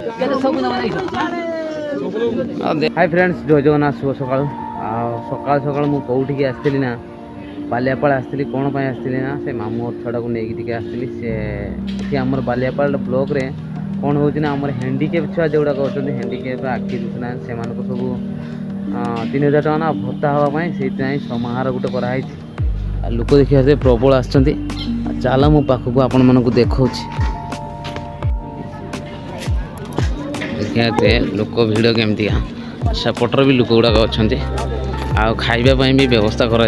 Hi friends जय जगन्नाथ शुभ सकाल सकाल सकाल मु कौटिकी आसती ना बालियापाड़ आसती कौन आसती ना से मामू छड़ा को लेकिन आसती से आमर बालियापाड़ ब्लॉक रे कौन हो आम हैंडिकेप छुआ जोड़ा अच्छा हैंडिकेप आखि दिशना से सब 3000 टका ना भत्ता हाँपाई से समाहार गोटे कराई लोक देखा प्रबल आस चल मो पाखक आपण मन को देखा देखते लोक भिड़ केमती सेपटर भी लोक गुड़ाक अच्छा आ खावाई भी व्यवस्था कर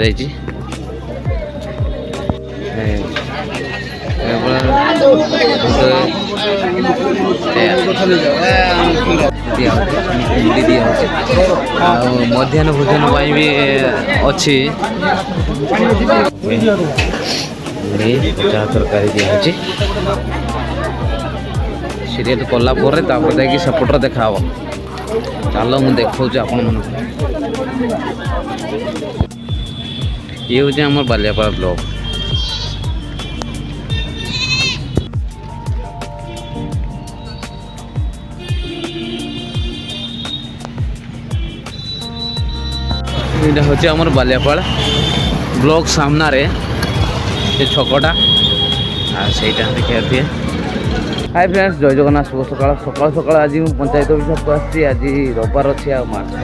मध्याह्न भोजन भी अच्छी तरकारी दिखाई सीरियल कला जाकि सेपटर देखा चल मुझे देखा आपण मन ये हूँ आम बालियापाड़ ब्लॉक यहाँ हूँ आम बालियापाड़ ब्लॉक सामना रे छकटा से देखा दिए हाय फ्रेंड्स जय जगन्नाथ शुभ सकाल सकाल सकाल आज पंचायत ऑफिस को आसी आज रविवार अच्छी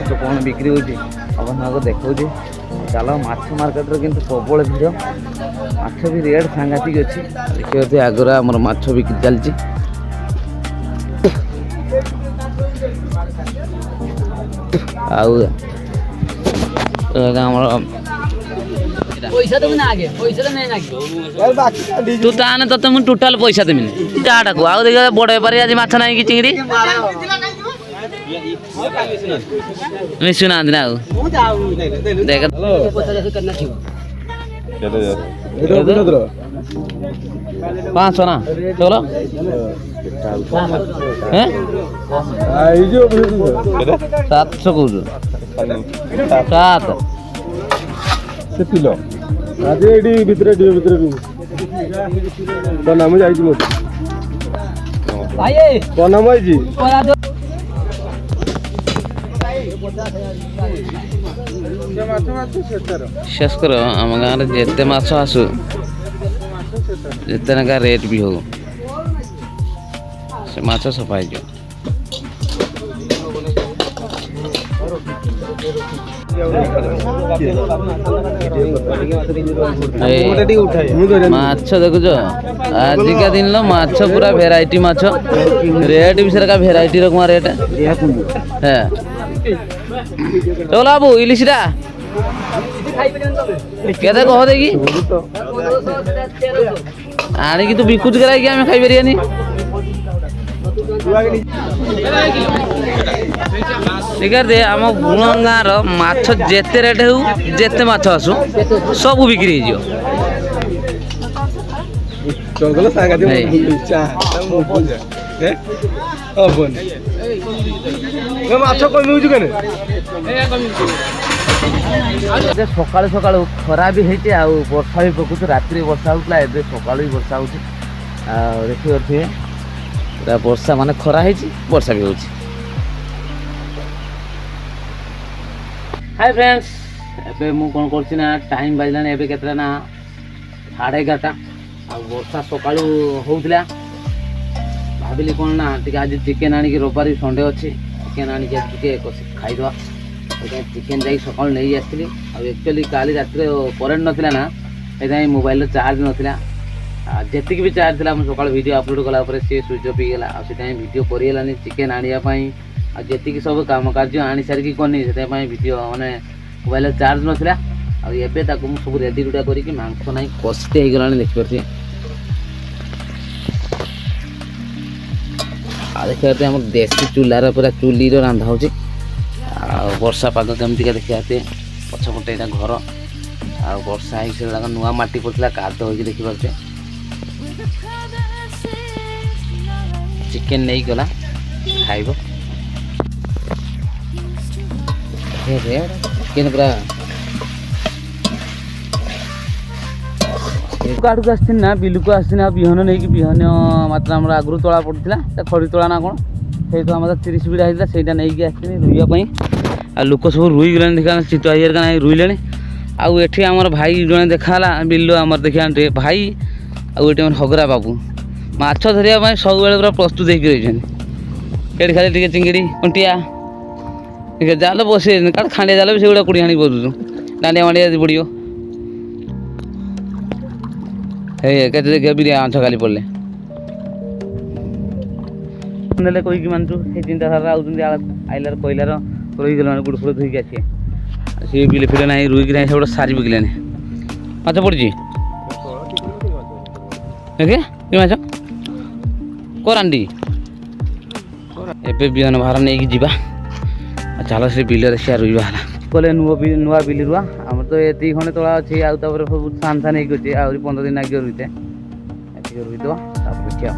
तो कौन बिक्री होती आपको देखा चल माछ मार्केट किंतु प्रबल भिड़ माछ भी रेट सांघातिक अच्छी देखिए आगरा आम माछ बिक्री चलती पैसा देबी ना आगे पैसा तो नहीं ना तू ताने तते मु टोटल पैसा देबी टाटा को आउ देखा बड़ बेपारी आज माछ नाही कि चिंगड़ी मिसु ना ना देख हेलो 500 ना चलो हैं 700 को 7 से पिलो आज एडी भितरे तो नाम जाई मत भाई तो नाम आइजी शेष कर आम गाँव जिते माछ आसु जिते ना रेट भी हो से माछ सफाई जो माछ देखुच आजिका दिन माछ पूरा भेराइटी माछ रेट भी सेरा भेराइटी रकम रेट है चलो बाबू इलिशा केते कह दे कि आणिकी तू बिकुच कराई आम खाई पारियानी दे आम गुण गाँव माछ जेते रेट हो जेते माछ आसु सब बिक्री हो सकाल सकाल खरा भी होती वर्षा भी पकुच राति वर्षा होता है सकाल भी वर्षा हो देखिए वर्षा माने खरा है वर्षा भी होती हाय फ्रेंड्स एबे मु कोन करछि ना टाइम बाजला एबे केतरा ना 11:30 आ वर्षा सकाळू होउतला भाबिली कोन ना टिके आज चिकन आनी के रोपारी संडे अछि चिकन आनी के टिके खाइ दवा चिकन जाई सकाळ नै आस्तिली आ एक्चुअली काली रात्रे करेंट नथिला ना एदाई मोबाइल चार्ज नथिला जेतिक भी चार्ज थिला हम सकाळ वीडियो अपलोड कला परे से स्विच ऑफ गेला आ सेटाई वीडियो करियलानी चिकन आनिया पई आ जेतिक सब काम कार्य आनी सारी कोनी से वीडियो माने मोबाइल चार्ज नथिला आ एबे ताको सब रेडी रुडा करी कि मांस नाही कष्टे हे गलानी देख परथि आ देखते हम देसी चूल्हार पूरा चुली रंधा हो वर्षा पाग केमती का देखते पछपटे घर आ वर्षा से नुआ माटी पड़ता काद हो देखिपे चिकेन नहीं गला खाइब चिकेन पूरा आड़ को आसना बिल को आसना बिहन नहीं बिहन मात्र आगुरी तला पड़ा खड़ी तला ना कौन ସେଇଠୁ ଆମର 30 ବିଡ଼ା ହେଇଥିଲା ସେଇଟା ନେଇକି ଆସିଥିଲି ରୋଇବା ପାଇଁ। ଆଉ ଲୋକ ସବୁ ରୋଇଗଲେଣି ଦେଖିବା ଚିତ ଇଏର କାଣା ରୋଇଲେଣି। ଆଉ ଏଠି ଆମର ଭାଇ ଜଣେ ଦେଖାହେଲା ବିଲ ଆମର ଦେଖିବା ଭାଇ। ଆଉ ଏଠି ଆମର ହଗରା ବାବୁ ମାଛ ଧରିବା ପାଇଁ ସବୁବେଳେ ପୁରା ପ୍ରସ୍ତୁତ ହେଇକି ରହିଛନ୍ତି। ଏଠି ଖାଲି ଟିକେ ଚିଙ୍ଗିଡ଼ି କଣ୍ଟିଆ ଟିକେ ଜାଲ ବସେଇ କାଳେ ଖାଣ୍ଡିଆ ଜାଲ ବି ସେଗୁଡ଼ା କୁଡ଼ି ଆଣି ବସୁଛୁ ଦାଣ୍ଡିଆ ମାଣ୍ଡିଆ ଯଦି ପଡ଼ିବ। ହେଇ କେତେ ଦେଖିବା ବିରିଆ ମାଛ କାଲି ପଡ଼ିଲେ ନେଲେ କହିକି ମାନଛୁ ସେଇ ଚିନ୍ତାଧାରା ଆଉଛନ୍ତି ଆଇଲାର କହିଲାର ରହିଗଲାଣି ଗୁଡ଼ ଫୁଡ଼ ଧୋଇକି ଆସିବେ। ସିଏ ବିଲେ ଫିଲେ ନାହିଁ ରୋଇକି ନାହିଁ ସେ ଗୋଟେ ସାରି ବିକିଲାଣି। ମାଛ ପଡ଼ିଛି ଦେଖେ କି ମାଛ କରାଣ୍ଡି। ଏବେ ବିହନ ଭାର ନେଇକି ଯିବା ଚାଲ ସେ ବିଲରେ ସିଆ ରୋଇବା ହେଲା କହିଲେ ନୂଆ ବିଲ ରୁଆ ଆମର ତ ଏତିକି ଖଣ୍ଡେ ତଳା ଅଛି ଆଉ ତାପରେ ସବୁ ସାନ ହେଇକି ଅଛି ଆହୁରି 15 ଦିନ ଲାଗିବ ରୋଇତେ ଏତିକି ରୋଇଦେବା ତାପରେ ଦେଖିବା।